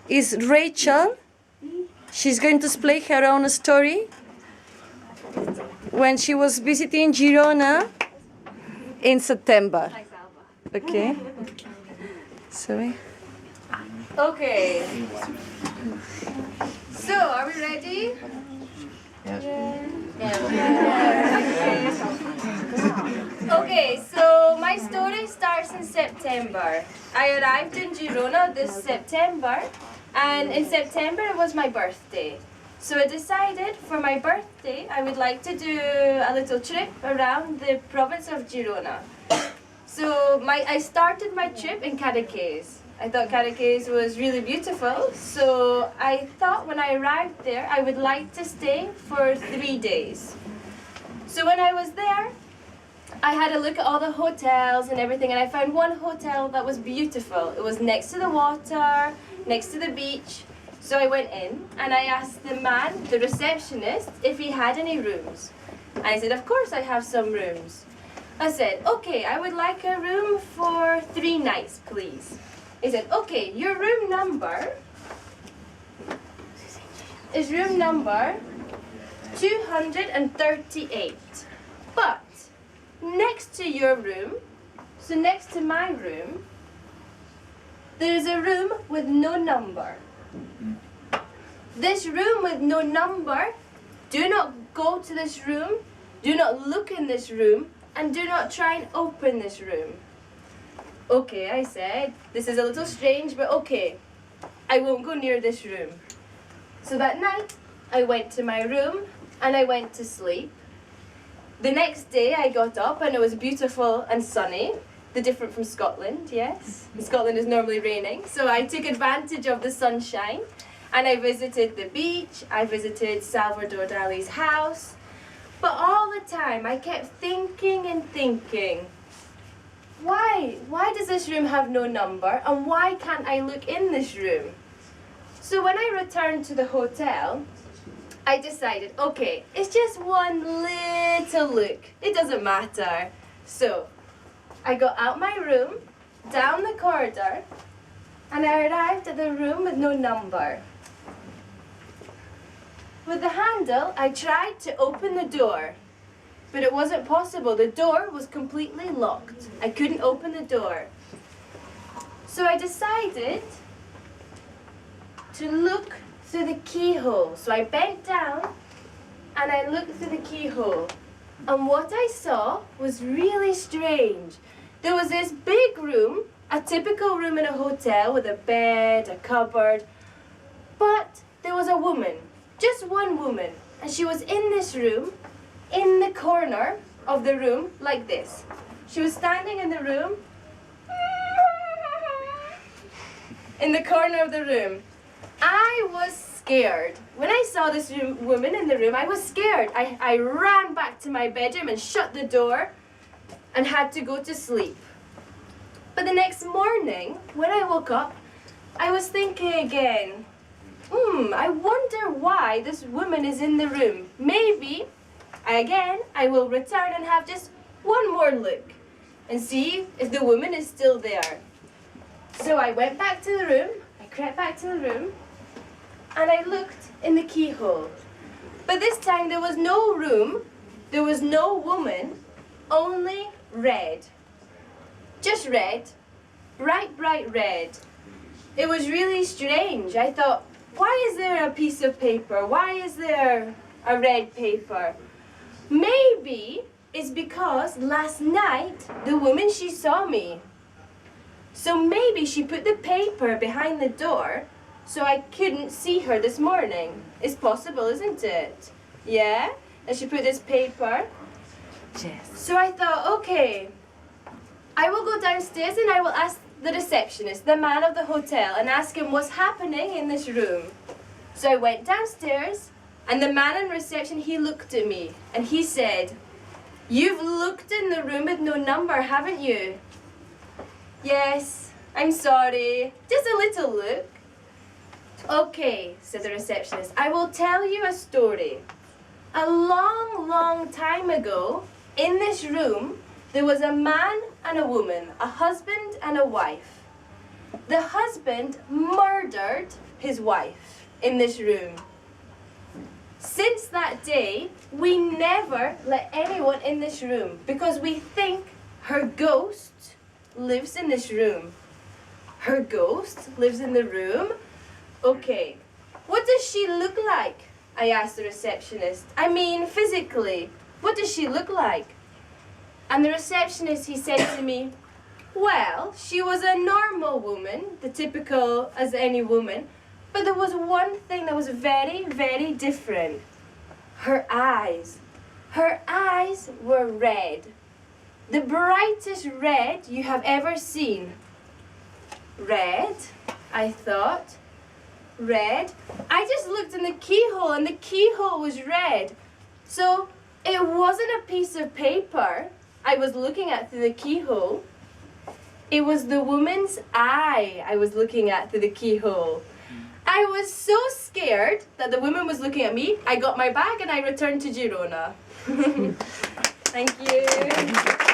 is Rachel. She's going to explain her own story when she was visiting Girona in September. Okay. Sorry. Okay. So, are we ready? Okay, so my story starts in September. I arrived in Girona this September, and in September it was my birthday. So I decided for my birthday I would like to do a little trip around the province of Girona. So I started my trip in Cadaqués. I thought Cadaqués was really beautiful, so I thought when I arrived there I would like to stay for 3 days. So when I was there, I had a look at all the hotels and everything, and I found one hotel that was beautiful. It was next to the water, next to the beach. So I went in and I asked the man, the receptionist, if he had any rooms. And I said, of course I have some rooms. I said, okay, I would like a room for 3 nights, please. He said, okay, your room number is room number 238. But next to your room, so next to my room, there's a room with no number. This room with no number, do not go to this room, do not look in this room, and do not try and open this room. Okay, I said, this is a little strange, but okay, I won't go near this room. So that night, I went to my room and I went to sleep. The next day, I got up and it was beautiful and sunny. The different from Scotland, yes. In Scotland is normally raining, so I took advantage of the sunshine and I visited the beach, I visited Salvador Dali's house. But all the time, I kept thinking and thinking, why does this room have no number, and why can't I look in this room? So when I returned to the hotel, I decided, okay, it's just one little look. It doesn't matter. So I got out my room, down the corridor, and I arrived at the room with no number. With the handle, I tried to open the door, but it wasn't possible. The door was completely locked. I couldn't open the door. So I decided to look through the keyhole. So I bent down and I looked through the keyhole. And what I saw was really strange. There was this big room, a typical room in a hotel with a bed, a cupboard, but there was a woman, just one woman, and she was in this room, in the corner of the room, like this. She was standing in the room, in the corner of the room. I was scared. When I saw this woman in the room, I was scared. I ran back to my bedroom and shut the door and had to go to sleep. But the next morning, when I woke up, I was thinking again, I wonder why this woman is in the room. Maybe, again, I will return and have just one more look and see if the woman is still there. So I went back to the room, I crept back to the room, and I looked in the keyhole. But this time there was no room, there was no woman, only red. Just red, bright, bright red. It was really strange. I thought, why is there a piece of paper? Why is there a red paper? Maybe it's because last night the woman, she saw me. So maybe she put the paper behind the door so I couldn't see her this morning. It's possible, isn't it? Yeah? And she put this paper. Yes. So I thought, okay, I will go downstairs and I will ask the receptionist, the man of the hotel, and ask him what's happening in this room. So I went downstairs, and the man in reception, he looked at me, and he said, "You've looked in the room with no number, haven't you?" "Yes, I'm sorry, just a little look." "Okay," said the receptionist, "I will tell you a story. A long, long time ago, in this room, there was a man and a woman, a husband and a wife. The husband murdered his wife in this room. Since that day, we never let anyone in this room because we think her ghost lives in this room. Her ghost lives in the room? Okay. What does she look like? I asked the receptionist. I mean, physically. What does she look like? And the receptionist, he said to me, well, she was a normal woman, the typical as any woman, but there was one thing that was very, very different. Her eyes. Her eyes were red. The brightest red you have ever seen. Red, I thought. Red. I just looked in the keyhole and the keyhole was red. So it wasn't a piece of paper I was looking at through the keyhole. It was the woman's eye I was looking at through the keyhole. I was so scared that the woman was looking at me. I got my bag and I returned to Girona. Thank you.